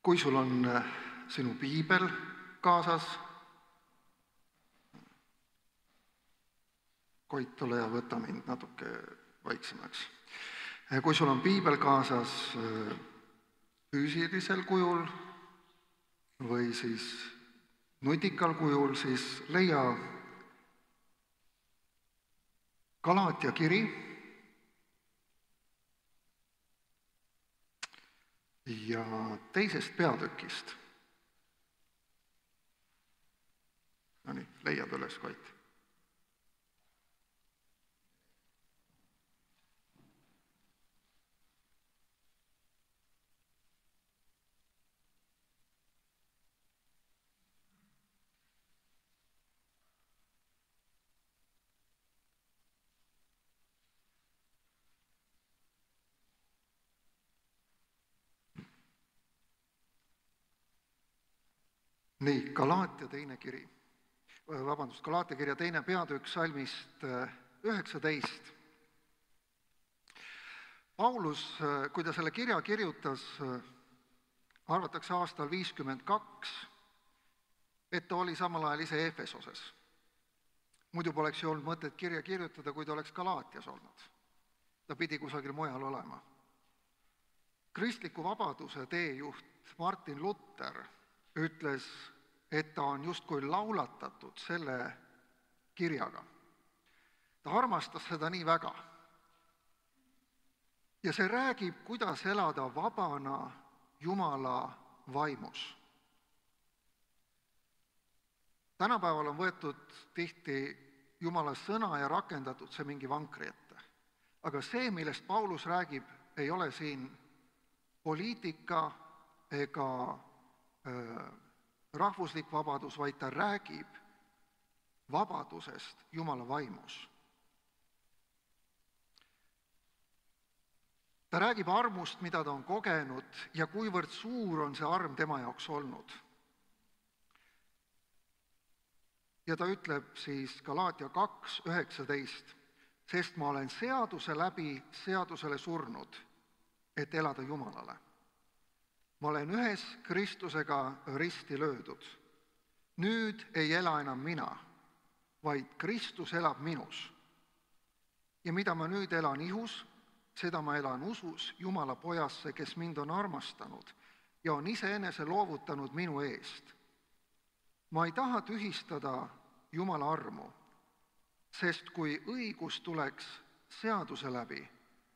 Kui sul on sinu piibel kaasas, Koit, tule ja võta mind natuke vaiksemaks. Kui sul on piibel kaasas füüsilisel kujul või siis nutikal kujul, siis leia Galaatia kiri ja 2. peatükist. No nii, leiad üles, Koit. Nii, Galaatia kirja 2. peatükk salmist 19. Paulus, kui ta selle kirja kirjutas, arvatakse aastal 52, et ta oli samal ajal ise Efesoses. Muidu poleks ju olnud mõtet kirja kirjutada, kui ta oleks Galaatias olnud. Ta pidi kusagil mujal olema. Kristliku vabaduse teejuht Martin Luther ütles, et ta on justkui laulatatud selle kirjaga. Ta armastas seda nii väga. Ja see räägib, kuidas elada vabana Jumala vaimus. Tänapäeval on võetud tihti Jumala sõna ja rakendatud see mingi vankri ette. Aga see, millest Paulus räägib, ei ole siin poliitika ega rahvuslik vabadus, vaid ta räägib vabadusest Jumala vaimus. Ta räägib armust, mida ta on kogenud ja kuivõrd suur on see arm tema jaoks olnud. Ja ta ütleb siis Galaatia 2:19, sest ma olen seaduse läbi seadusele surnud, et elada Jumalale. Ma olen ühes Kristusega risti löödud. Nüüd ei ela enam mina, vaid Kristus elab minus. Ja mida ma nüüd elan ihus, seda ma elan usus Jumala pojasse, kes mind on armastanud ja on iseenese loovutanud minu eest. Ma ei taha tühistada Jumala armu, sest kui õigus tuleks seaduse läbi,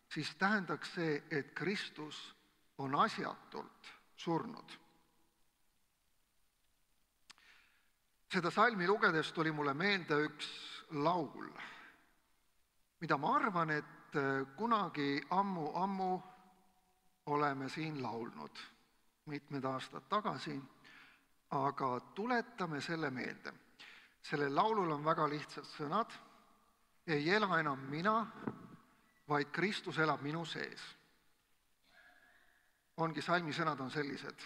siis tähendaks see, et Kristus on asjatult surnud. Seda salmi lugedes tuli mulle meelde üks laul, mida ma arvan, et kunagi ammu oleme siin laulnud, mitmed aastad tagasi, aga tuletame selle meelde. Sellel laulul on väga lihtsad sõnad, ei ela enam mina, vaid Kristus elab minu sees. Ongi salmi sõnad on sellised.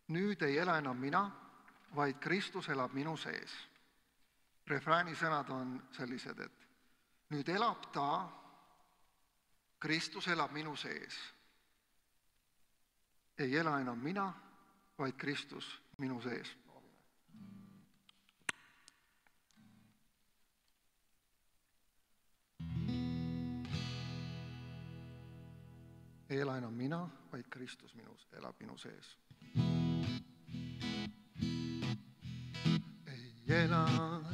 Nüüd ei ela enam mina, vaid Kristus elab minu sees. Refrääni sõnad on sellised, et nüüd elab ta, Kristus elab minu sees. Ei ela enam mina, vaid Kristus minu sees. Ei ela enam mina, vaid Kristus elab minu sees. Ei ela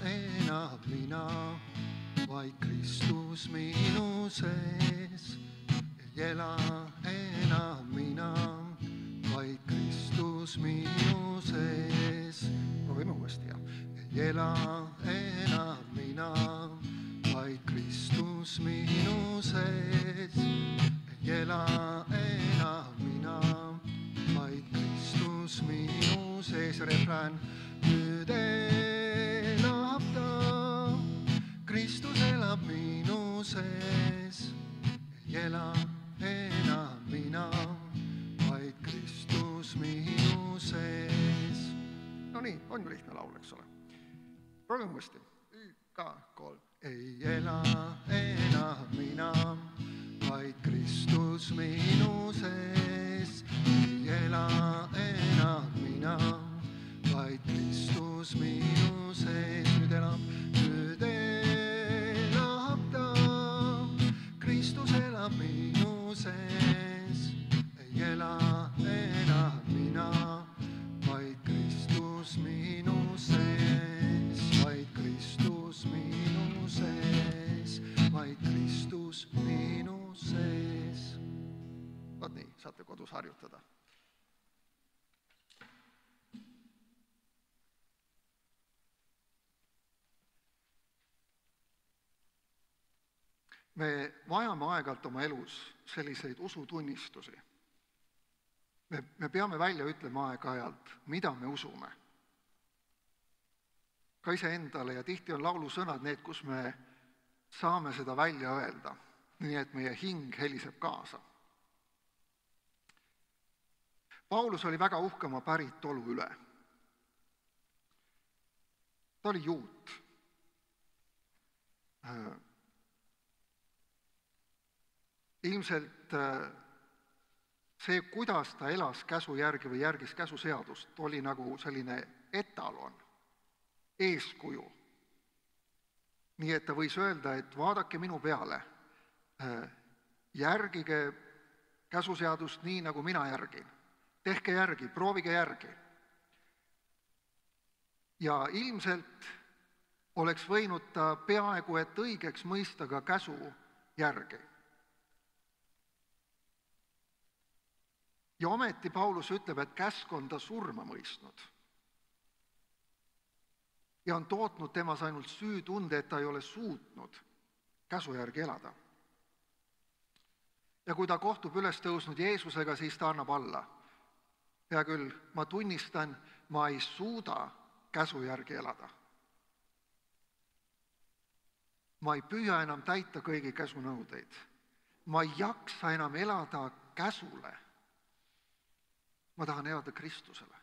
enam mina, vaid Kristus minu sees. Ei ela enam mina, vaid Kristus minu sees. Proovime uuesti, jah. Ei ela enam mina, vaid Kristus minu sees. Ei ela enam mina, vaid Kristus minu sees. Refrään. Nüüd elab ta, Kristus elab minu sees. Ei ela enam mina, vaid Kristus minu sees. No nii, on ju lihtne laul, eks ole. Proovime uuesti. 3. Ei ela enam mina, vaid Kristus minu sees. Ei ela enam, vaid Kristus minu sees nüüd elab ta. Kristus elab minu sees, ei ela enam mina, vaid Kristus minu sees, vaid Kristus minu sees, vaid Kristus minu sees. Vaat nii, saate kodus harjutada. Me vajame aeg-ajalt oma elus selliseid usutunnistusi. Me peame välja ütlema aeg-ajalt, mida me usume. Ka iseendale, ja tihti on laulusõnad need, kus me saame seda välja öelda, nii et meie hing heliseb kaasa. Paulus oli väga uhke oma päritolu üle. Ta oli juut. Ilmselt see, kuidas ta elas käsu järgi või järgis käsuseadust, oli nagu selline etalon, eeskuju. Nii et ta võis öelda, et vaadake minu peale, järgige käsuseadust nii, nagu mina järgin. Tehke järgi, proovige järgi. Ja ilmselt oleks võinud ta peaaegu et õigeks mõista ka käsu järgi. Ja ometi Paulus ütleb, et käsk on ta surma mõistnud. Ja on tootnud temas ainult süütunde, et ta ei ole suutnud käsu järgi elada. Ja kui ta kohtub üles tõusnud Jeesusega, siis ta annab alla. Hea küll, ma tunnistan, ma ei suuda käsu järgi elada. Ma ei püüa enam täita kõigi käsunõudeid. Ma ei jaksa enam elada käsule. Ma tahan elada Kristusele.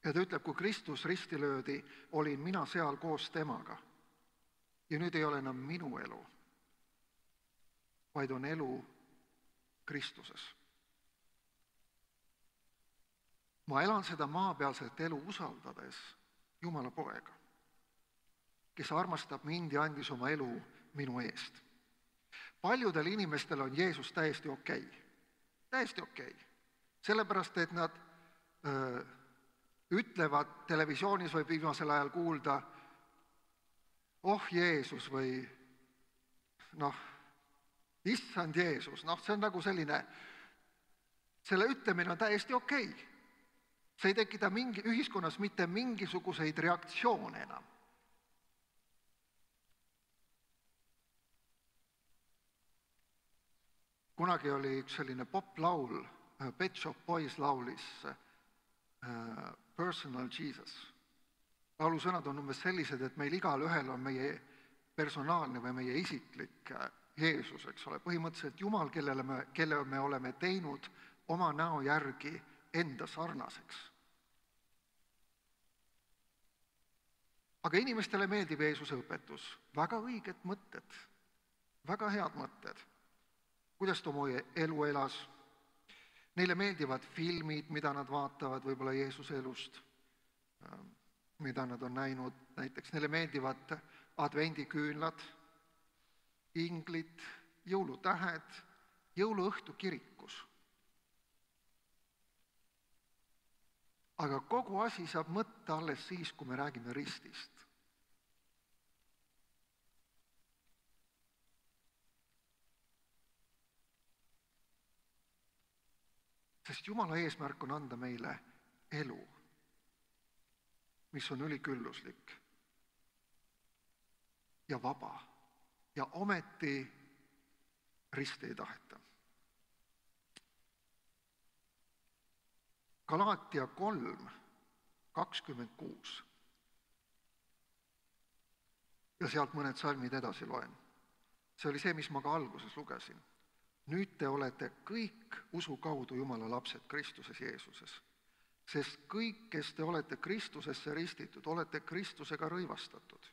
Ja ta ütleb, kui Kristus risti löödi, olin mina seal koos temaga. Ja nüüd ei ole enam minu elu, vaid on elu Kristuses. Ma elan seda maapealset elu usaldades Jumala poega, kes armastab mind ja andis oma elu minu eest. Paljudel inimestel on Jeesus täiesti okei. Täiesti okei. Sellepärast, et nad ütlevad televisioonis või viimasel ajal kuulda, oh Jeesus või issand Jeesus, see on nagu selline, selle ütlemine on täiesti okei. See ei tekita ühiskonnas mitte mingisuguseid reaktsioone enam. Kunagi oli üks selline poplaul, Pet Shop Boys laulis Personal Jesus. Laulusõnad on umbes sellised, et meil igal ühel on meie personaalne või meie isiklik Jeesus, eks ole, põhimõtteliselt Jumal, kelle me oleme teinud oma näo järgi enda sarnaseks. Aga inimestele meeldib Jeesuse õpetus, väga õiged mõtted, väga head mõtted, kuidas ta oma elu elas. Neile meeldivad filmid, mida nad vaatavad võib-olla Jeesuse elust, mida nad on näinud, näiteks neile meeldivad advendiküünlad, inglid, jõulutähed, jõuluõhtu kirikus. Aga kogu asi saab mõtta alles siis, kui me räägime ristist. Sest Jumala eesmärk on anda meile elu, mis on ülikülluslik ja vaba ja ometi risti ei taheta. Galaatia 3, 26. Ja sealt mõned salmid edasi loen. See oli see, mis ma ka alguses lugesin. Nüüd te olete kõik usu kaudu Jumala lapsed Kristuses Jeesuses. Sest kõik, kes te olete Kristusesse ristitud, olete Kristusega rõivastatud.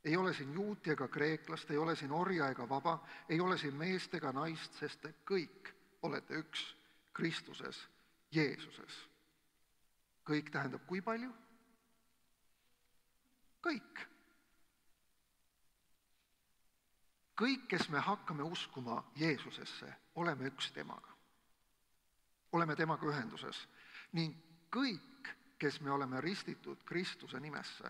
Ei ole siin juuti ega kreeklast, ei ole siin orja ega vaba, ei ole siin meest ega naist, sest te kõik olete üks Kristuses, Jeesuses. Kõik tähendab kui palju? Kõik. Kõik, kes me hakkame uskuma Jeesusesse, oleme üks temaga. Oleme temaga ühenduses. Ning kõik, kes me oleme ristitud Kristuse nimesse,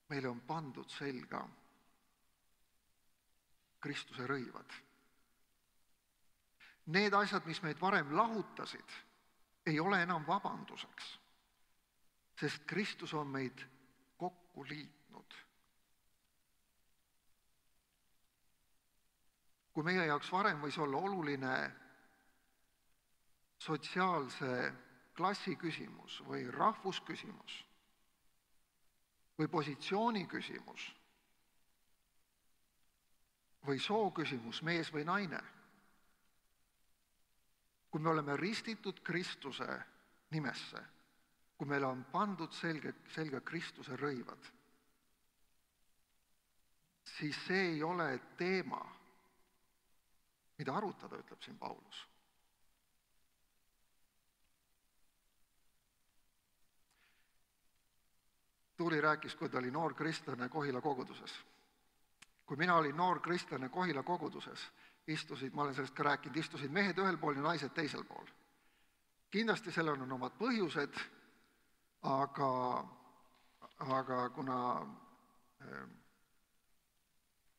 meile on pandud selga Kristuse rõivad. Need asjad, mis meid varem lahutasid, ei ole enam vabanduseks, sest Kristus on meid kokku liitnud. Kui meie jaoks varem võis olla oluline sotsiaalse klassi küsimus või rahvusküsimus või positsiooni küsimus või soo küsimus, mees või naine, kui me oleme ristitud Kristuse nimesse, kui meile on pandud selga Kristuse rõivad, siis see ei ole teema, mida arutada, ütleb siin Paulus. Tuuli rääkis, kui ta oli noor kristlane Kohila koguduses. Kui mina olin noor kristlane Kohila koguduses, ma olen sellest ka rääkinud, istusid mehed ühel pool ja naised teisel pool. Kindlasti sellel on omad põhjused, aga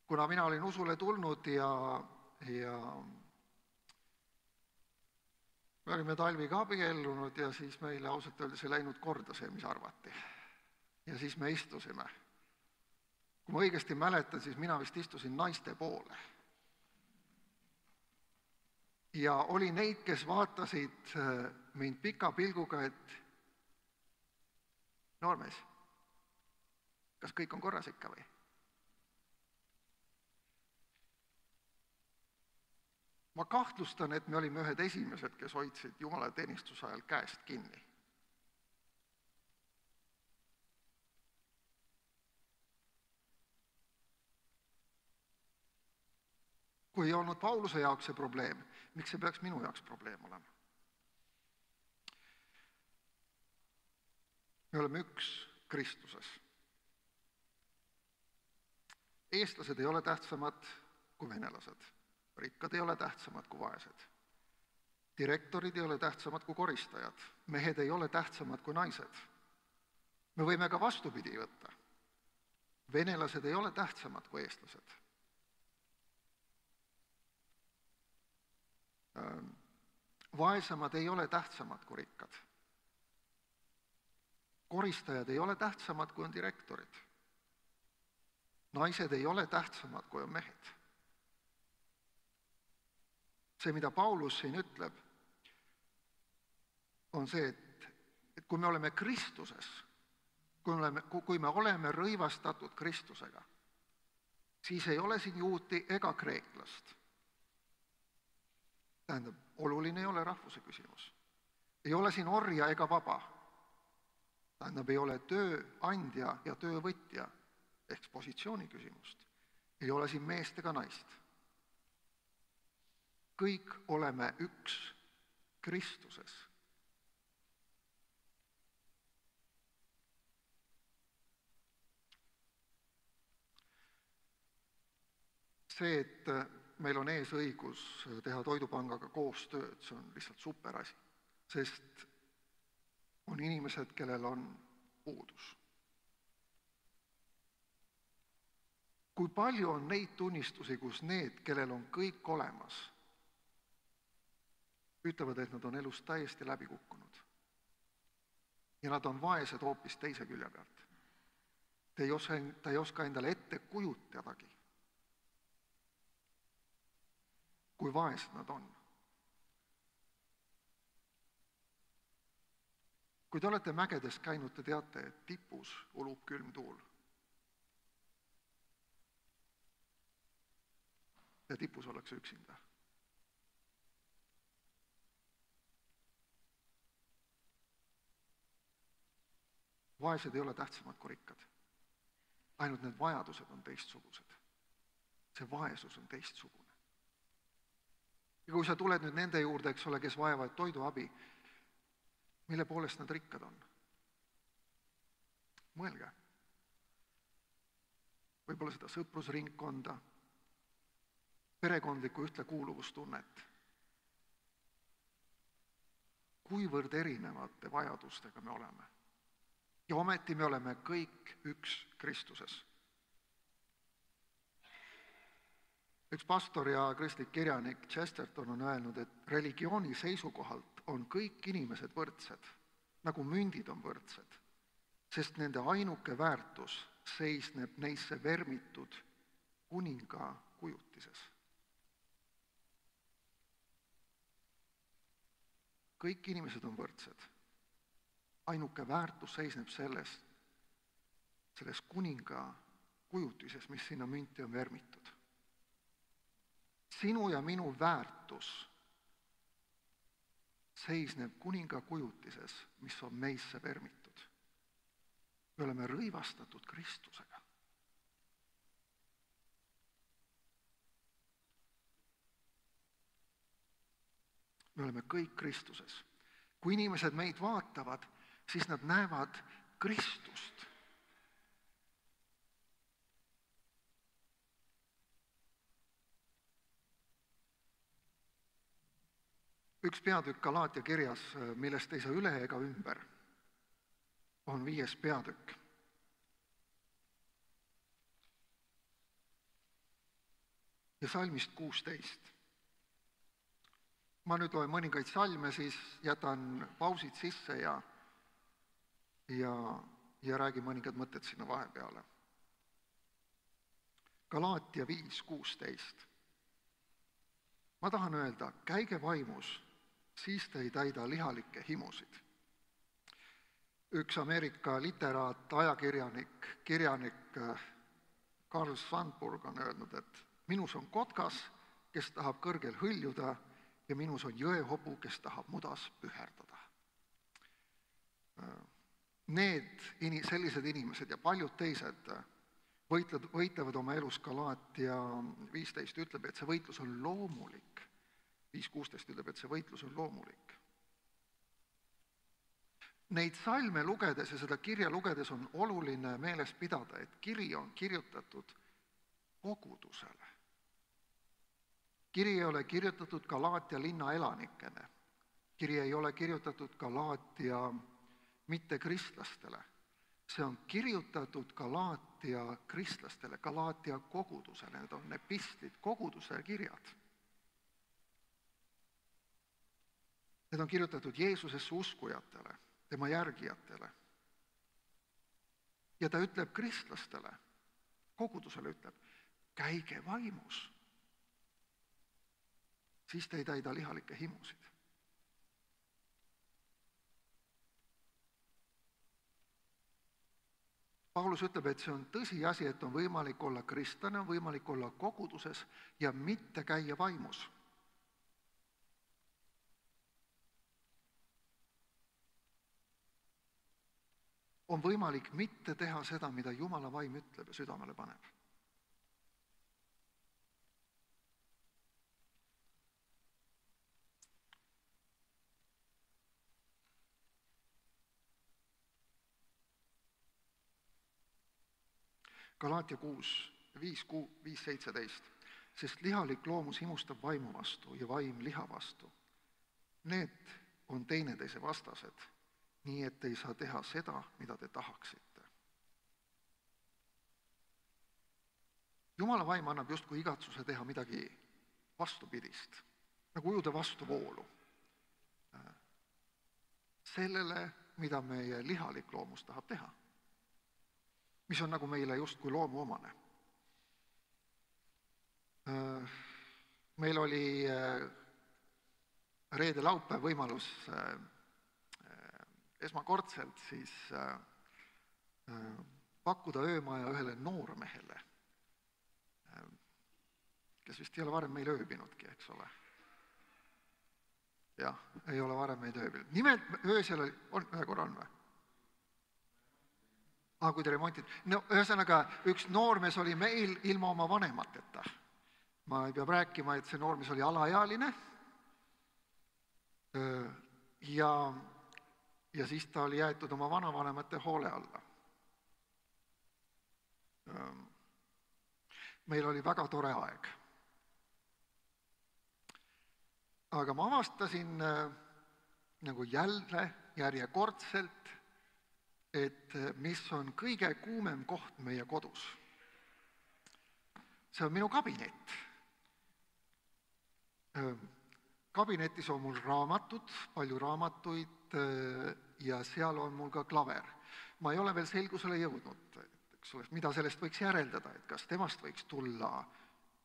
kuna mina olin usule tulnud ja me olime talviga abiellunud ja siis meile ausalt öeldes ei läinud korda see, mis arvati. Ja siis me istusime. Kui ma õigesti mäletan, siis mina vist istusin naiste poole. Ja oli neid, kes vaatasid mind pika pilguga, et noormees, kas kõik on korras ikka või? Ma kahtlustan, et me olime ühed esimesed, kes hoidsid Jumala teenistuse ajal käest kinni. Kui ei olnud Pauluse jaoks see probleem, miks see peaks minu jaoks probleem olema? Me oleme üks Kristuses. Eestlased ei ole tähtsamad kui venelased. Rikkad ei ole tähtsamad kui vaesed. Direktorid ei ole tähtsamad kui koristajad. Mehed ei ole tähtsamad kui naised. Me võime ka vastupidi võtta. Venelased ei ole tähtsamad kui eestlased. Vaesemad ei ole tähtsamad kui rikkad. Koristajad ei ole tähtsamad kui on direktorid. Naised ei ole tähtsamad kui on mehed. See, mida Paulus siin ütleb, on see, et kui me oleme Kristuses, kui me oleme rõivastatud Kristusega, siis ei ole siin juuti ega kreeklast. Tähendab, oluline ei ole rahvuse küsimus. Ei ole siin orja ega vaba. Tähendab, ei ole tööandja ja töövõtja ehk positsiooni küsimust. Ei ole siin meest ega naist. Kõik oleme üks Kristuses. See, et meil on ees õigus teha Toidupangaga koostööd, see on lihtsalt super asi, sest on inimesed, kellel on puudus. Kui palju on neid tunnistusi, kus need, kellel on kõik olemas, ütlevad, et nad on elust täiesti läbi kukkunud. Ja nad on vaesed hoopis teise külje pealt. Ta ei oska endale ette kujutadagi, kui vaesed nad on. Kui te olete mägedes käinud, te teate, et tipus ulub külm tuul. Ja tipus ollakse üksinda. Vaesed ei ole tähtsamad kui rikkad. ainult need vajadused on teistsugused. See vaesus on teistsugune. Ja kui sa tuled nüüd nende juurde, eks ole, kes vajavad toiduabi, mille poolest nad rikkad on? Mõelge. Võib-olla seda sõprusringkonda, perekondlikku ühtekuuluvustunnet. Kuivõrd erinevate vajadustega me oleme. Ja ometi me oleme kõik üks Kristuses. Üks pastor ja kristlik kirjanik Chesterton on öelnud, et religiooni seisukohalt on kõik inimesed võrdsed, nagu mündid on võrdsed, sest nende ainuke väärtus seisneb neisse vermitud kuninga kujutises. Kõik inimesed on võrdsed. Ainuke väärtus seisneb selles kuninga kujutises, mis sinna münti on vermitud. Sinu ja minu väärtus seisneb kuninga kujutises, mis on meisse vermitud. Me oleme rõivastatud Kristusega. Me oleme kõik Kristuses. Kui inimesed meid vaatavad, siis nad näevad Kristust. Üks peatükk Galaatia kirjas, millest ei saa üle ega ümber, on 5. peatükk. Ja salmist 16. Ma nüüd loen mõningaid salme, siis jätan pausid sisse ja räägin mõningad mõtted sinna vahepeale. Galaatia 5:16. Ma tahan öelda, käige vaimus, siis te ei täida lihalikke himusid. Üks Ameerika literaat, kirjanik Karl Sandburg on öelnud, et minus on kotkas, kes tahab kõrgel hõljuda, ja minus on jõehobu, kes tahab mudas püherdada. Sellised inimesed ja paljud teised võitlevad oma elus. Galaatia 15 ütleb, et see võitlus on loomulik. 5:16 ütleb, et see võitlus on loomulik. Neid salme lugedes ja seda kirja lugedes on oluline meeles pidada, et kiri on kirjutatud kogudusele. Kiri ei ole kirjutatud Galaatia linna elanikele. Kiri ei ole kirjutatud Galaatia mittekristlastele. See on kirjutatud Galaatia kristlastele, Galaatia kogudusele. Need on epistlid, koguduse kirjad. Need on kirjutatud Jeesusesse uskujatele, tema järgijatele. Ja ta ütleb kristlastele, kogudusele ütleb, käige vaimus. Siis te ei täida lihalikke himusid. Paulus ütleb, et see on tõsiasi, et on võimalik olla kristlane, on võimalik olla koguduses ja mitte käia vaimus. On võimalik mitte teha seda, mida Jumala vaim ütleb ja südamele paneb. Galaatia 5:17. Sest lihalik loomus himustab vaimu vastu ja vaim liha vastu. Need on teineteise vastased, nii et ei saa teha seda, mida te tahaksite. Jumala vaim annab justkui igatsuse teha midagi vastupidist, nagu ujuda vastuvoolu. Sellele, mida meie lihalik loomus tahab teha. Mis on nagu meile justkui loomuomane. Meil oli reede-laupäev võimalus esmakordselt siis pakkuda öömaja ühele noormehele, kes vist ei ole varem meil ööbinudki, eks ole. Jah, ei ole varem meid ööbinud. Nimelt öösel oli, ühe korra on või? Kui te remontid. No ühesõnaga, üks noormees oli meil ilma oma vanemateta. Ma ei pea rääkima, et see noormees oli alaealine ja siis ta oli jäetud oma vanavanemate hoole alla. Meil oli väga tore aeg. Aga ma avastasin nagu jälle järjekordselt, et mis on kõige kuumem koht meie kodus. See on minu kabinet. Kabinetis on mul raamatud, palju raamatuid ja seal on mul ka klaver. Ma ei ole veel selgusele jõudnud, mida sellest võiks järeldada, et kas temast võiks tulla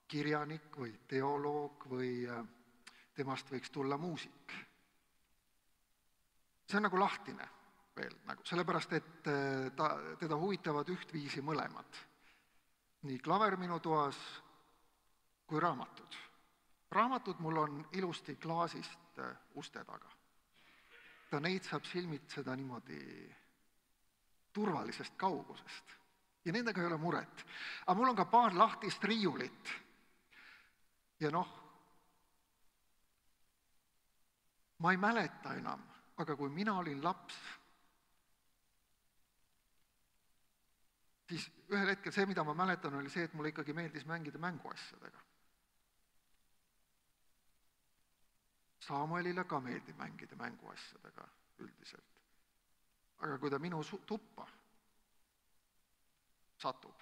kirjanik või teoloog või temast võiks tulla muusik. See on nagu lahtine veel, sellepärast et teda huvitavad ühtviisi mõlemad. Nii klaver minu toas kui raamatud. Raamatud mul on ilusti klaasist uste taga. Neid saab silmitseda niimoodi turvalisest kaugusest. Ja nendega ei ole muret. Aga mul on ka paar lahtist riiulit. Ja ma ei mäleta enam, aga kui mina olin laps, siis ühel hetkel see, mida ma mäletan, oli see, et mulle ikkagi meeldis mängida mänguasjadega. Samuelile ka meeldib mängida mänguasjadega üldiselt. Aga kui ta minu tuppa satub,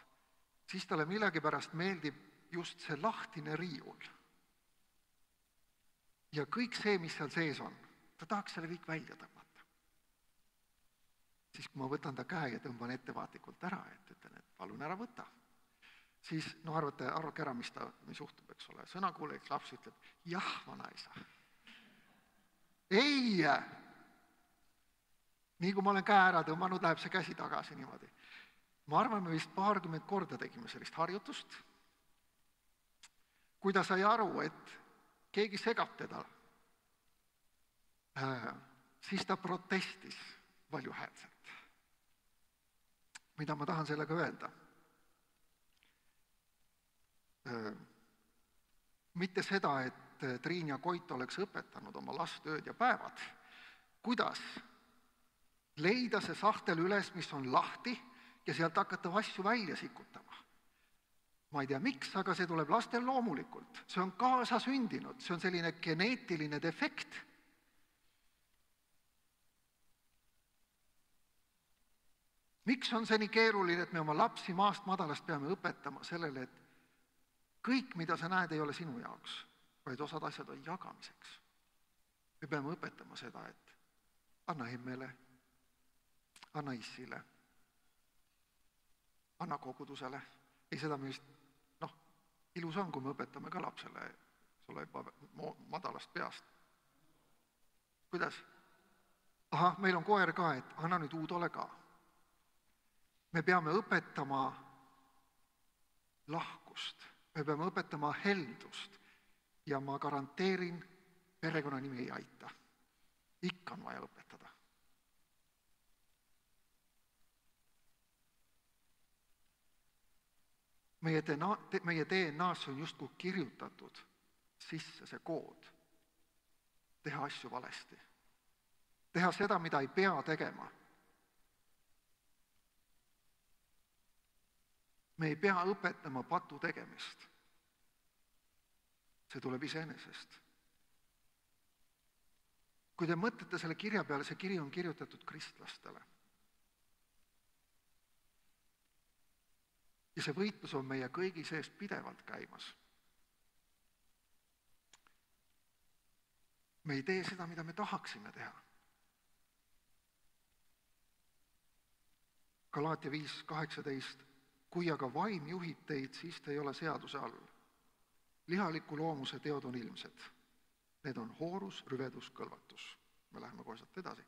siis talle millegipärast meeldib just see lahtine riiul. Ja kõik see, mis seal sees on, ta tahaks selle kõik välja tõmmata. Siis kui ma võtan ta käe ja tõmban ettevaatlikult ära, et ütlen, et palun ära võta, siis arvake ära, mis juhtub, eks ole. Sõnakuuleks laps ütleb, jah, vanaisa. Ei! Nii kui ma olen käe ära tõmmanud, läheb see käsi tagasi niimoodi. Ma arvan, me vist 20 korda tegime sellist harjutust, kui ta sai aru, et keegi segab teda, siis ta protestis valjuhäälselt. Mida ma tahan sellega öelda? Mitte seda, et Triin ja Koit oleks õpetanud oma last ööd ja päevad. Kuidas leida see sahtel üles, mis on lahti ja sealt hakata asju välja sikutama? Ma ei tea, miks, aga see tuleb lastel loomulikult. See on kaasasündinud, see on selline geneetiline defekt. Miks on see nii keeruline, et me oma lapsi maast madalast peame õpetama sellele, et kõik, mida sa näed, ei ole sinu jaoks, vaid osad asjad on jagamiseks. Me peame õpetama seda, et anna emmele, anna issile, anna kogudusele. Ei seda me vist, ilus on, kui me õpetame ka lapsele, sulle madalast peast. Kuidas? Meil on koer ka, et anna nüüd Uudole ka. Me peame õpetama lahkust, me peame õpetama heldust ja ma garanteerin, perekonnanimi ei aita. Ikka on vaja õpetada. Meie DNA-s on justkui kirjutatud sisse see kood. Teha asju valesti. Teha seda, mida ei pea tegema. Me ei pea õpetama patu tegemist. See tuleb iseenesest. Kui te mõtlete selle kirja peale, see kiri on kirjutatud kristlastele. Ja see võitlus on meie kõigi sees pidevalt käimas. Me ei tee seda, mida me tahaksime teha. Galaatia 5:18. Kui aga vaim juhib teid, siis te ei ole seaduse all. Lihaliku loomuse teod on ilmsed. Need on hoorus, rüvedus, kõlvatus. Me läheme kohe sealt edasi.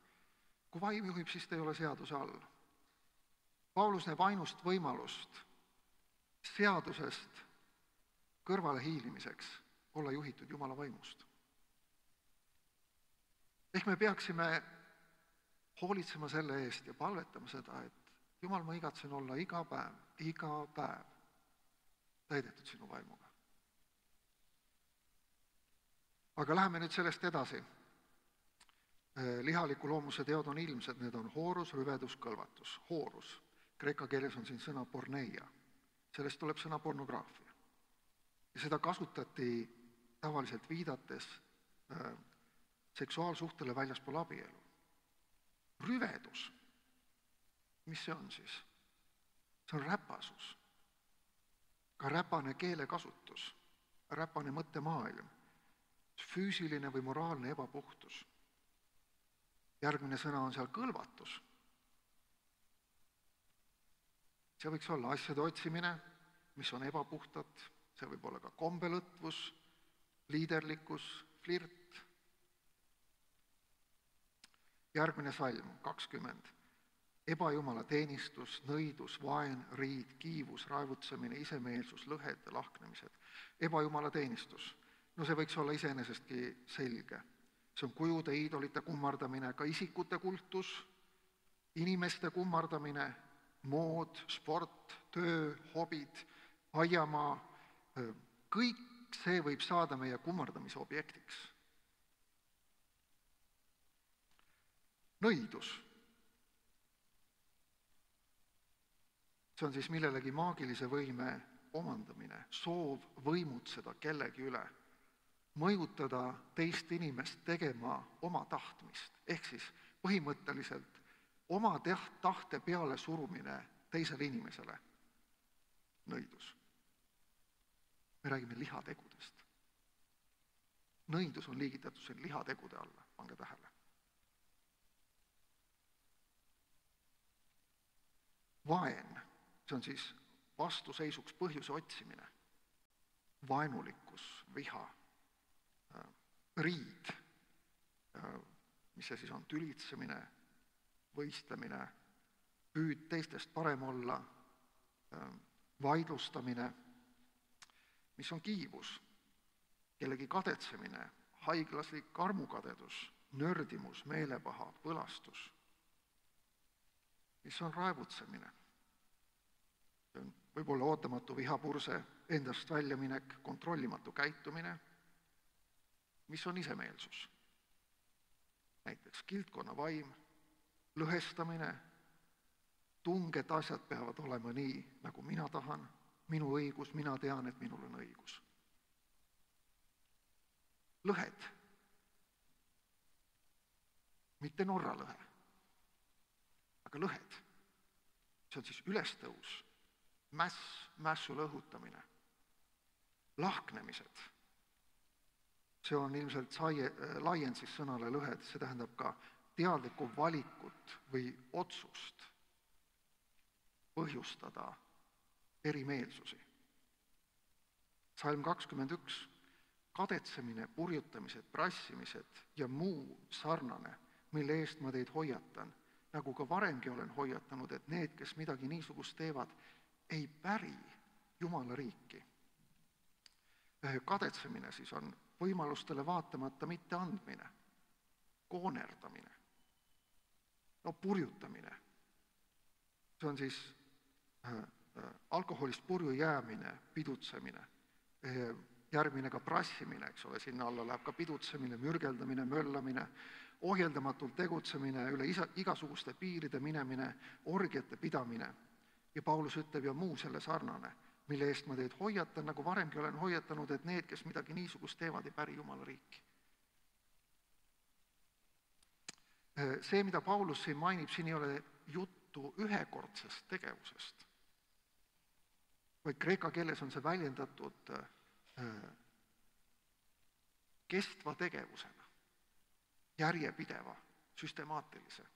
Kui vaim juhib, siis te ei ole seaduse all. Paulus näeb ainust võimalust seadusest kõrvale hiilimiseks olla juhitud Jumala vaimust. Ehk me peaksime hoolitsema selle eest ja palvetama seda, et Jumal, ma igatsen olla iga päev täidetud sinu vaimuga. Aga läheme nüüd sellest edasi. Lihaliku loomuse teod on ilmsed, need on hoorus, rüvedus, kõlvatus. Hoorus. Kreeka keeles on siin sõna porneia. Sellest tuleb sõna pornograafia. Ja seda kasutati tavaliselt viidates seksuaalsuhtele väljaspool abielu. Rüvedus. Mis see on siis? See on räpasus. Ka räpane keelekasutus, räpane mõttemaailm, füüsiline või moraalne ebapuhtus. Järgmine sõna on seal kõlvatus. See võiks olla asjade otsimine, mis on ebapuhtad, see võib olla ka kombelõtvus, liiderlikkus, flirt. Järgmine salm, 20. Ebajumala teenistus, nõidus, vaen, riid, kiivus, raevutsemine, isemeelsus, lõhed, lahknemised. Ebajumala teenistus. No see võiks olla iseenesestki selge. See on kujude, iidolite kummardamine, ka isikute kultus, inimeste kummardamine, mood, sport, töö, hobid, aiamaa. Kõik see võib saada meie kummardamise objektiks. Nõidus. See on siis millelegi maagilise võime omandamine, soov võimutseda kellegi üle, mõjutada teist inimest tegema oma tahtmist, ehk siis põhimõtteliselt oma tahte peale surumine teisele inimesele. Nõidus. Me räägime lihategudest. Nõidus on liigitatud siin lihategude alla, pange tähele. Vaen. See on siis vastuseisuks põhjuse otsimine, vaenulikkus, viha, riid, mis see siis on, tülitsemine, võistlemine, püüd teistest parem olla, vaidlustamine, mis on kiivus, kellegi kadetsemine, haiglaslik armukadedus, nördimus, meelepaha, põlastus, mis on raevutsemine. See on võib-olla ootamatu vihapurse, endast väljaminek, kontrollimatu käitumine, mis on isemeelsus. Näiteks kildkonna vaim, lõhestamine, tung, et asjad peavad olema nii, nagu mina tahan, minu õigus, mina tean, et minul on õigus. Lõhed. Mitte Norra lõhe, aga lõhed. See on siis ülestõus. Mässule õhutamine, lahknemised, see on ilmselt laiend siis sõnale lõhed, see tähendab ka teadlikku valikut või otsust põhjustada erimeelsusi. Salm 21, kadetsemine, purjutamised, prassimised ja muu sarnane, mille eest ma teid hoiatan, nagu ka varemgi olen hoiatanud, et need, kes midagi niisugust teevad, ei päri Jumala riiki. Kadetsemine siis on võimalustele vaatamata mitte andmine, koonerdamine, purjutamine. See on siis alkoholist purju jäämine, pidutsemine, järgmine ka prassimine, eks ole, sinna alla läheb ka pidutsemine, mürgeldamine, möllamine, ohjeldamatult tegutsemine, üle igasuguste piiride minemine, orgiate pidamine. Ja Paulus ütleb ja muu selle sarnane, mille eest ma teid hoiatan, nagu varemgi olen hoiatanud, et need, kes midagi niisugust teevad, ei päri Jumala riiki. See, mida Paulus siin mainib, siin ei ole juttu ühekordsest tegevusest, vaid kreeka keeles on see väljendatud kestva tegevusena, järjepideva, süstemaatilise.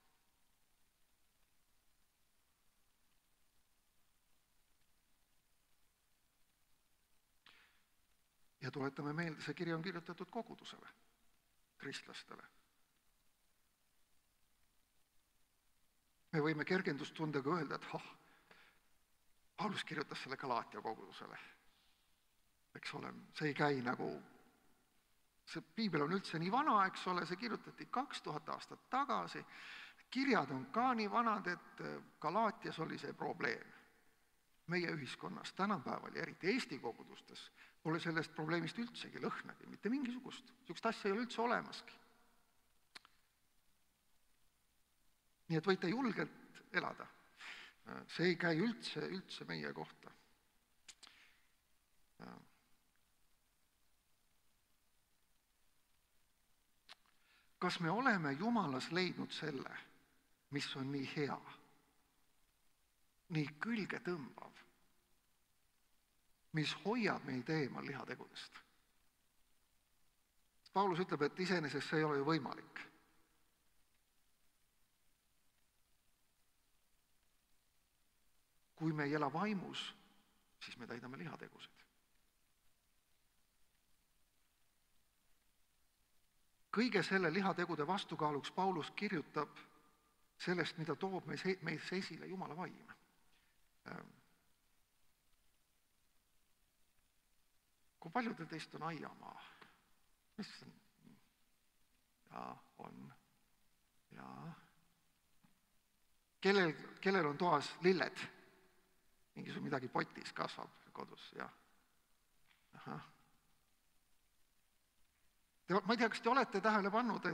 Ja tuletame meelde, see kiri on kirjutatud kogudusele, kristlastele. Me võime kergendustundega öelda, et Paulus kirjutas selle Galaatia kogudusele. Eks ole, see ei käi nagu, see piibel on üldse nii vana, eks ole, see kirjutati 2000 aastat tagasi, kirjad on ka nii vanad, et Galaatias oli see probleem. Meie ühiskonnas tänapäeval ja eriti Eesti kogudustes pole sellest probleemist üldsegi lõhnagi, mitte mingisugust. Niisugust asja ei ole üldse olemaski. Nii et võite julgelt elada. See ei käi üldse meie kohta. Kas me oleme Jumalas leidnud selle, mis on nii hea, nii külgetõmbav, mis hoiab meid eemal lihategudest? Paulus ütleb, et iseenesest see ei ole ju võimalik. Kui me ei ela vaimus, siis me täidame lihategusid. Kõige selle lihategude vastukaaluks Paulus kirjutab sellest, mida toob meis esile Jumala vaim. Kui paljudel teist on aiamaa? Mis on? Jaa, on. Jaa. Kellel on toas lilled? Mingisugune midagi potis kasvab kodus, jah. Ahah. Ma ei tea, kas te olete tähele pannud,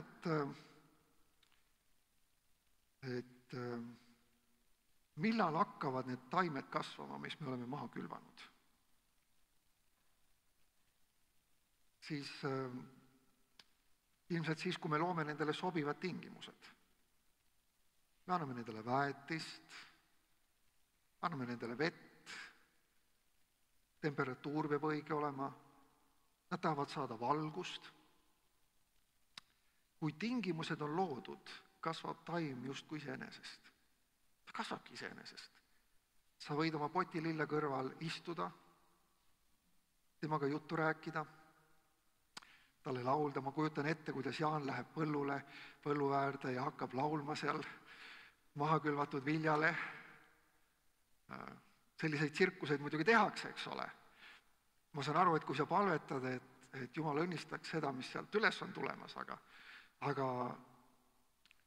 et millal hakkavad need taimed kasvama, mis me oleme maha külvanud? Siis ilmselt siis, kui me loome nendele sobivad tingimused. Me anname nendele väetist, anname nendele vett, temperatuur peab õige olema, nad tahavad saada valgust. Kui tingimused on loodud, kasvab taim justkui iseenesest. Ta kasvabki iseenesest. Sa võid oma potilille kõrval istuda, temaga juttu rääkida, talle laulda. Ma kujutan ette, kuidas Jaan läheb põllu äärde ja hakkab laulma seal maha külvatud viljale. Selliseid tsirkuseid muidugi tehakse, eks ole. Ma saan aru, et kui sa palvetad, et Jumal õnnistaks seda, mis sealt üles on tulemas,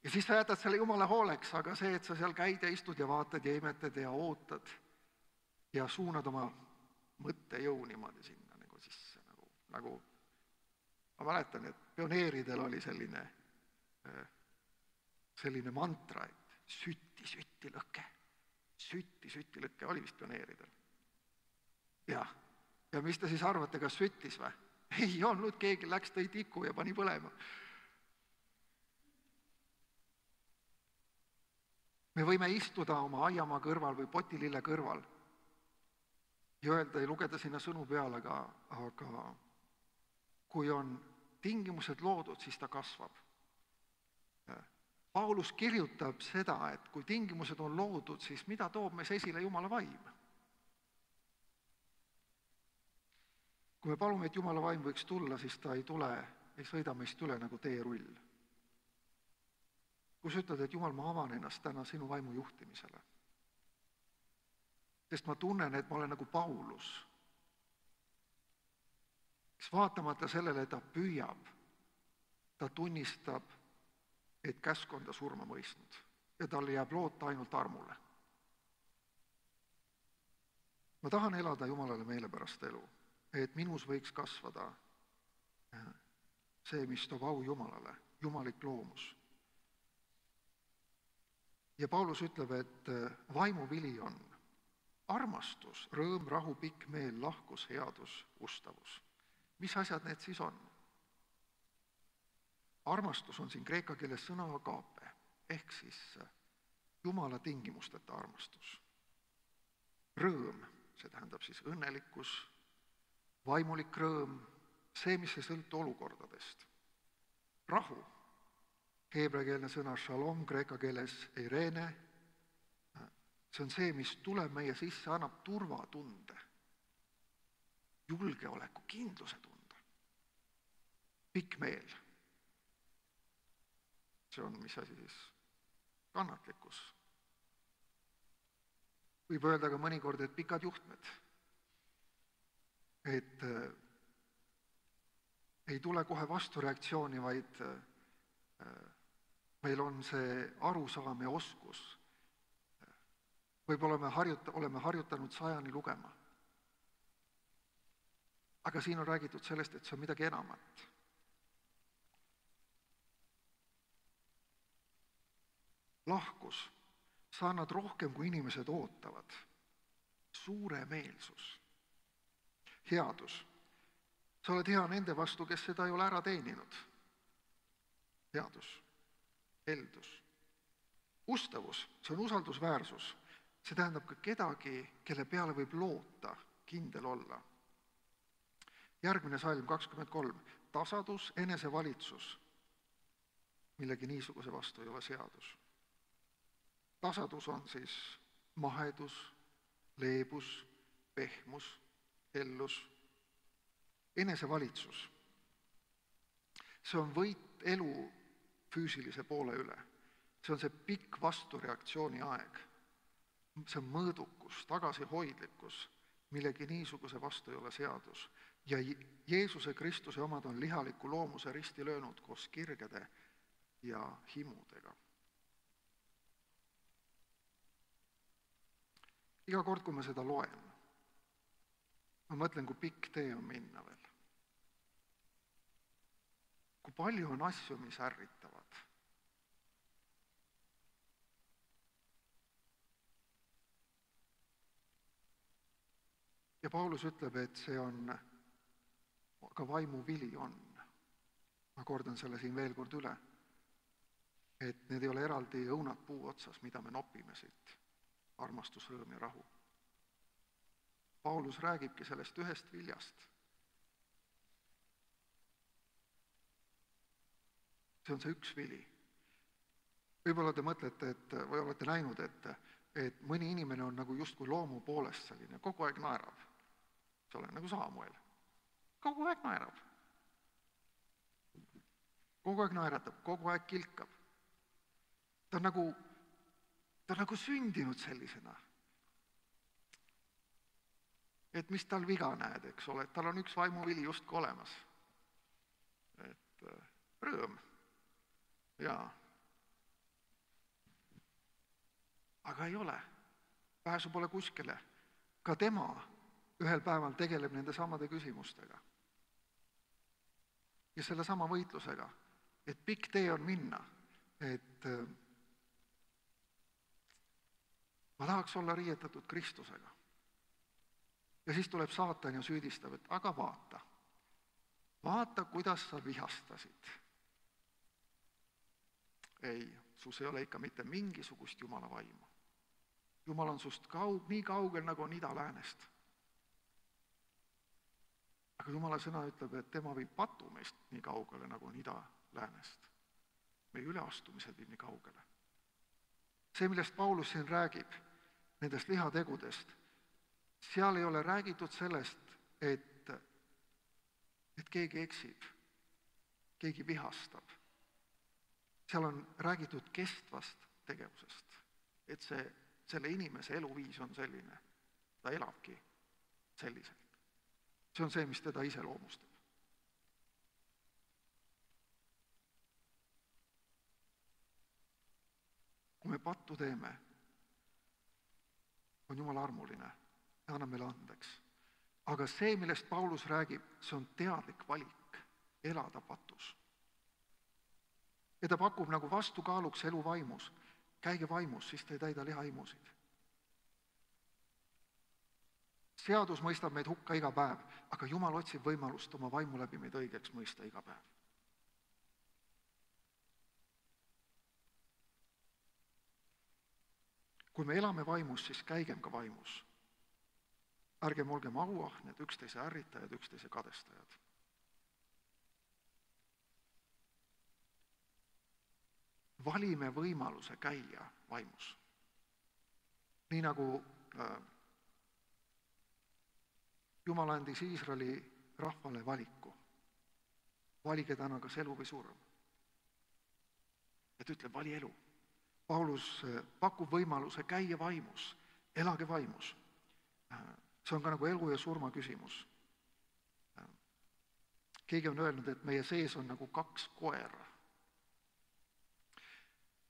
ja siis sa jätad selle Jumala hooleks, aga see, et sa seal käid ja istud ja vaatad ja imetad ja ootad ja suunad oma mõttejõu niimoodi sinna nagu sisse. Nagu ma mäletan, et pioneeridel oli selline mantra, et sütti lõkke. Sütti lõkke, oli vist pioneeridel. Ja mis te siis arvate, kas süttis või? Ei olnud, keegi läks, tõi tiku ja pani põlema. Me võime istuda oma aiamaa kõrval või potilille kõrval ja öelda ja lugeda sinna sõnu peale, aga kui on tingimused loodud, siis ta kasvab. Paulus kirjutab seda, et kui tingimused on loodud, siis mida toob meis esile Jumala vaim? Kui me palume, et Jumala vaim võiks tulla, siis ta ei sõida meist üle nagu teerull. Kui sa ütled, et Jumal, ma avan ennast täna sinu vaimu juhtimisele, sest ma tunnen, et ma olen nagu Paulus, kes vaatamata sellele, ta püüab, ta tunnistab, et käsk on ta surma mõistnud ja talle jääb loota ainult armule. Ma tahan elada Jumalale meelepärast elu, et minus võiks kasvada see, mis toob au Jumalale, jumalik loomus. Ja Paulus ütleb, et vaimuvili on armastus, rõõm, rahu, pikk meel, lahkus, headus, ustavus. Mis asjad need siis on? Armastus on siin kreeka keeles sõna agape, ehk siis Jumala tingimusteta armastus. Rõõm, see tähendab siis õnnelikkus, vaimulik rõõm, see, mis ei sõltu olukordadest. Rahu, heebreakeelne sõna shalom, kreeka keeles eirene, see on see, mis tuleb meie sisse, annab turvatunde, julgeoleku, kindluse tunde. Pikk meel. See on, mis asi siis? Kannatlikkus. Võib öelda ka mõnikord, et pikad juhtmed. Et ei tule kohe vastureaktsiooni, vaid meil on see arusaam ja oskus. Võib-olla oleme harjutanud 100 lugema. Aga siin on räägitud sellest, et see on midagi enamat. Lahkus, sa annad rohkem, kui inimesed ootavad. Suuremeelsus, headus. Sa oled hea nende vastu, kes seda ei ole ära teeninud. Headus, heldus. Ustavus, see on usaldusväärsus. See tähendab ka kedagi, kelle peale võib loota, kindel olla. Järgmine salm 23. Tasadus, enesevalitsus. Millegi niisuguse vastu ei ole seadus. Tasadus on siis mahedus, leebus, pehmus, hellus. Enesevalitsus. See on võit elu füüsilise poole üle. See on see pikk vastureaktsiooni aeg. See on mõõdukus, tagasihoidlikkus, millegi niisuguse vastu ei ole seadus. Ja Jeesuse Kristuse omad on lihaliku loomuse risti löönud koos kirgede ja himudega. Iga kord, kui ma seda loen, ma mõtlen, kui pikk tee on minna veel. Kui palju on asju, mis ärritavad. Ja Paulus ütleb, et see on, ka vaimu vili on. Ma kordan selle siin veel kord üle, et need ei ole eraldi õunad puu otsas, mida me nopime siit. Armastus, rõõm ja rahu. Paulus räägibki sellest ühest viljast. See on see üks vili. Võib-olla te mõtlete, või olete näinud, et mõni inimene on nagu justkui loomu poolest selline, kogu aeg naerab. See ole nagu Saamuel. Kogu aeg naerab. Kogu aeg naeratab, kogu aeg kilkab. Ta on nagu sündinud sellisena. Et mis tal viga näed, eks ole, et tal on üks vaimuvili justki olemas. Et rõõm. Jaa. Aga ei ole. Pääsu pole kuskile. Ka tema ühel päeval tegeleb nende samade küsimustega. Ja selle sama võitlusega, et pikk tee on minna, et ma tahaks olla riietatud Kristusega. Ja siis tuleb saatan ja süüdistab, et aga vaata, kuidas sa vihastasid. Ei, sus ei ole ikka mitte mingisugust Jumala vaimu. Jumal on sust nii kaugel, nagu on ida-läänest. Aga Jumala sõna ütleb, et tema viib patu meist nii kaugele, nagu on ida-läänest. Meie üleastumised viib nii kaugele. See, millest Paulus siin räägib, nendest lihategudest, seal ei ole räägitud sellest, et keegi eksib, keegi vihastab. Seal on räägitud kestvast tegevusest, et selle inimese eluviis on selline, ta elabki selliselt. See on see, mis teda iseloomustab. Kui me pattu teeme, on Jumal armuline ja annab meile andeks. Aga see, millest Paulus räägib, see on teadlik valik elada patus. Ja ta pakub nagu vastukaaluks elu vaimus. Käige vaimus, siis ta ei täida lihaimusid. Seadus mõistab meid hukka iga päev, aga Jumal otsib võimalust oma vaimu läbi meid õigeks mõista iga päev. Kui me elame vaimus, siis käigem ka vaimus. Ärgem olgem auahned, üksteise ärritajad, üksteise kadestajad. Valime võimaluse käia vaimus. Nii nagu Jumal andis Iisraeli rahvale valiku. Valige täna kas elu või surm. Et ütleb, vali elu. Paulus pakub võimaluse käia vaimus, elage vaimus. See on ka nagu elu ja surma küsimus. Keegi on öelnud, et meie sees on nagu kaks koera.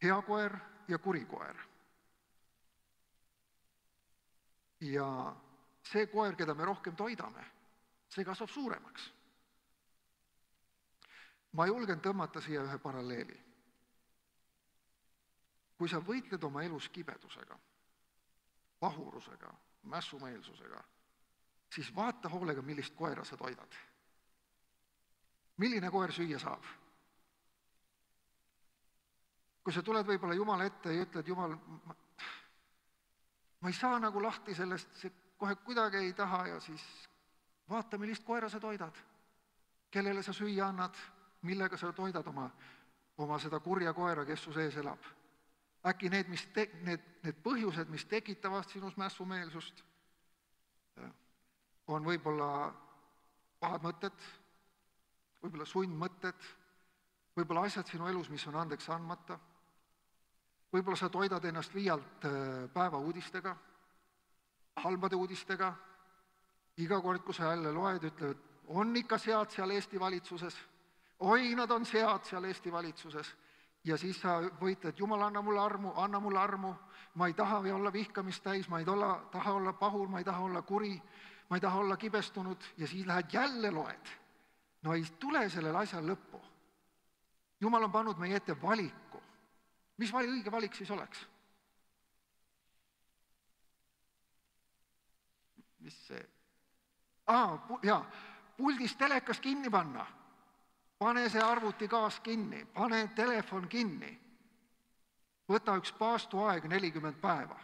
hea koer ja kuri koer. Ja see koer, keda me rohkem toidame, see kasvab suuremaks. Ma julgen tõmmata siia ühe paralleeli. Kui sa võitled oma elus kibedusega, pahurusega, mässumeelsusega, siis vaata hoolega, millist koera sa toidad. Milline koer süüa saab? Kui sa tuled võib-olla Jumala ette ja ütled, Jumal, ma ei saa nagu lahti sellest, see kohe kuidagi ei taha ja siis vaata, millist koera sa toidad, kellele sa süüa annad, millega sa toidad oma seda kurja koera, kes su sees elab. Äkki need põhjused, mis tekitavad sinus mässumeelsust, on võib-olla pahad mõtted, võib-olla sundmõtted, võib-olla asjad sinu elus, mis on andeks andmata, võib-olla sa toidad ennast liialt päeva uudistega, halbade uudistega, iga kord, kui sa jälle loed, ütlevad, on ikka sead seal Eesti valitsuses, oi, nad on sead seal Eesti valitsuses, ja siis sa võitled, Jumal, anna mulle armu, ma ei taha olla vihkamist täis, ma ei taha olla pahur, ma ei taha olla kuri, ma ei taha olla kibestunud, ja siis lähed jälle loed. No ei tule sellel asjal lõppu. Jumal on pannud meie ette valiku. Mis õige valik siis oleks? Mis see? Puldist telekas kinni panna. Pane see arvutikaas kinni, pane telefon kinni. Võta üks paastuaeg 40 päeva.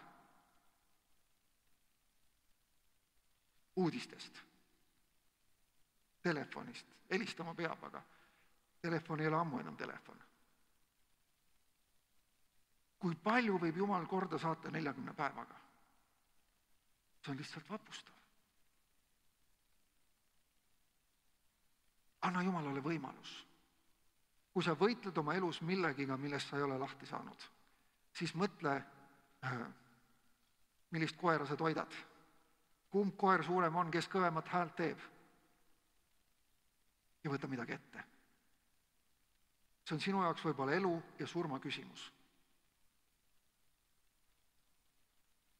Uudistest. Telefonist. Helistama peab, aga telefon ei ole ammu enam telefon. Kui palju võib Jumal korda saata 40 päevaga? See on lihtsalt vapustav. Anna Jumalale võimalus. Kui sa võitled oma elus millegiga, millest sa ei ole lahti saanud, siis mõtle, millist koera sa toidad. Kumb koer suurem on, kes kõvemat häält teeb? Ja võta midagi ette. See on sinu jaoks võib-olla elu ja surma küsimus.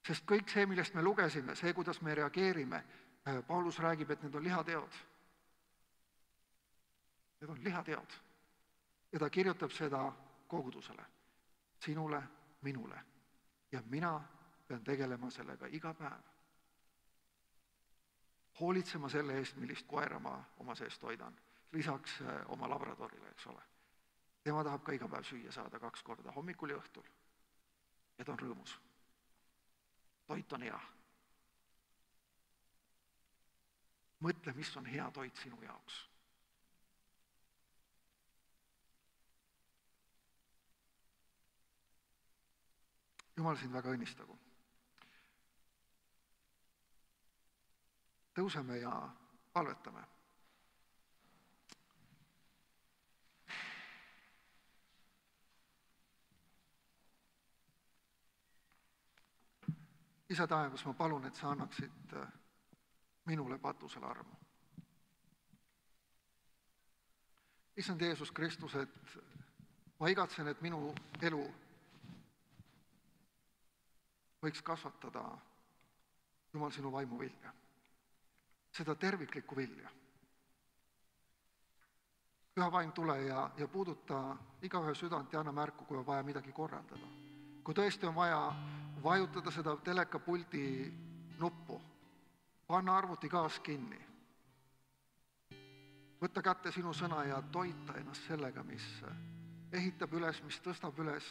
Sest kõik see, millest me lugesime, see, kuidas me reageerime, Paulus räägib, et need on lihateod. Need on lihateod. Ja ta kirjutab seda kogudusele, sinule, minule. Ja mina pean tegelema sellega iga päev. Hoolitsema selle eest, millist koera ma oma sees toidan. Lisaks oma labradorile, eks ole. Tema tahab ka iga päev süüa saada 2 korda, hommikul ja õhtul. Ja ta on rõõmus. Toit on hea. Mõtle, mis on hea toit sinu jaoks. Jumal sind väga õnnistagu. Tõuseme ja palvetame. Isa taevas, ma palun, et sa annaksid minule patusele armu. Issand Jeesus Kristus, et ma igatsen, et minu elu võiks kasvatada, Jumal, sinu vaimu vilja. Seda terviklikku vilja. Püha vaim, tule ja puuduta igaühe südant ja anna märku, kui on vaja midagi korraldada. Kui tõesti on vaja vajutada seda telekapuldi nuppu, panna arvutikaas kinni, võtta kätte sinu sõna ja toita ennast sellega, mis ehitab üles, mis tõstab üles,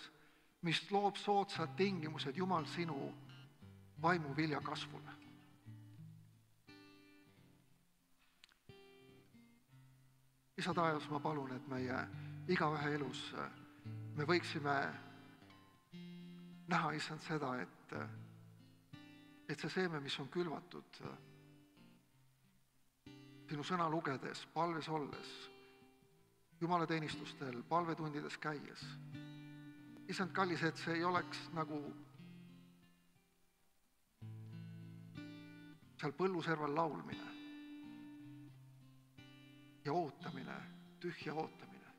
mis loob soodsad tingimused, Jumal, sinu vaimu vilja kasvule. Isa taevas, ma palun, et meie igaühe elus me võiksime näha, issand, seda, et see seeme, mis on külvatud sinu sõna lugedes, palves olles, jumalateenistustel, palvetundides käies, issand kallis, et see ei oleks nagu seal põlluserval laulmine ja ootamine, tühja ootamine,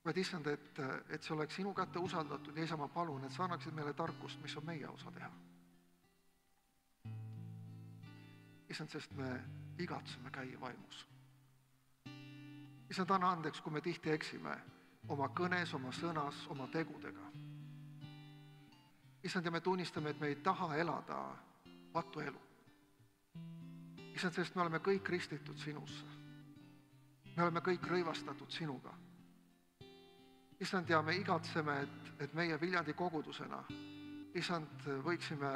vaid issand, et see oleks sinu kätte usaldatud ja isa, ma palun, et sa annaksid meile tarkust, mis on meie osa teha. Issand, sest me igatseme käia vaimus. Issand, anna andeks, kui me tihti eksime oma kõnes, oma sõnas, oma tegudega. Issand, ja me tunnistame, et me ei taha elada patu elu. Issand, sest me oleme kõik ristitud sinusse. Me oleme kõik rõivastatud sinuga. Issand, ja me igatseme, et meie Viljandi kogudusena, issand, võiksime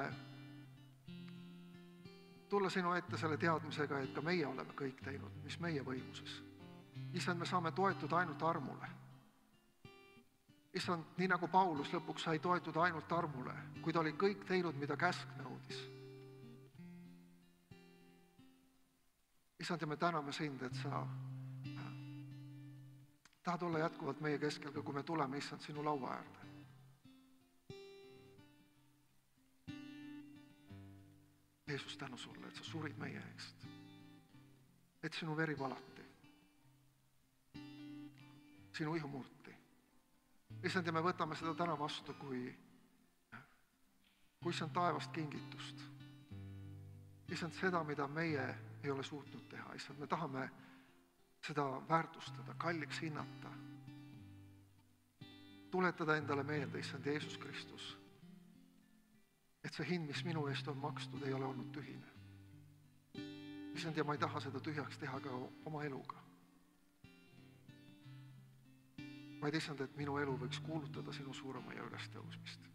tulla sinu ette selle teadmisega, et ka meie oleme kõik teinud, mis meie võimuses. Issand, me saame toetuda ainult armule. Issand, nii nagu Paulus lõpuks sai toetuda ainult armule, kui ta oli kõik teinud, mida käsk nõudis. Issand, ja me täname sind, et sa tahad olla jätkuvalt meie keskel, kui me tuleme, issand, sinu laua äärde. Jeesus, tänu sulle, et sa surid meie eest. Et sinu veri valati. Sinu ihu murti. Issand, ja me võtame seda täna vastu, kui see on taevast kingitust. Issand, seda, mida meie ei ole suutnud teha. Issand, me tahame seda väärtustada, kalliks hinnata. Tuletada endale meelde, issand, Jeesus Kristus, et see hind, mis minu eest on makstud, ei ole olnud tühine. Issand, ja ma ei taha seda tühjaks teha ka oma eluga. Vaid issand, et minu elu võiks kuulutada sinu suurema ja ülestõusmist.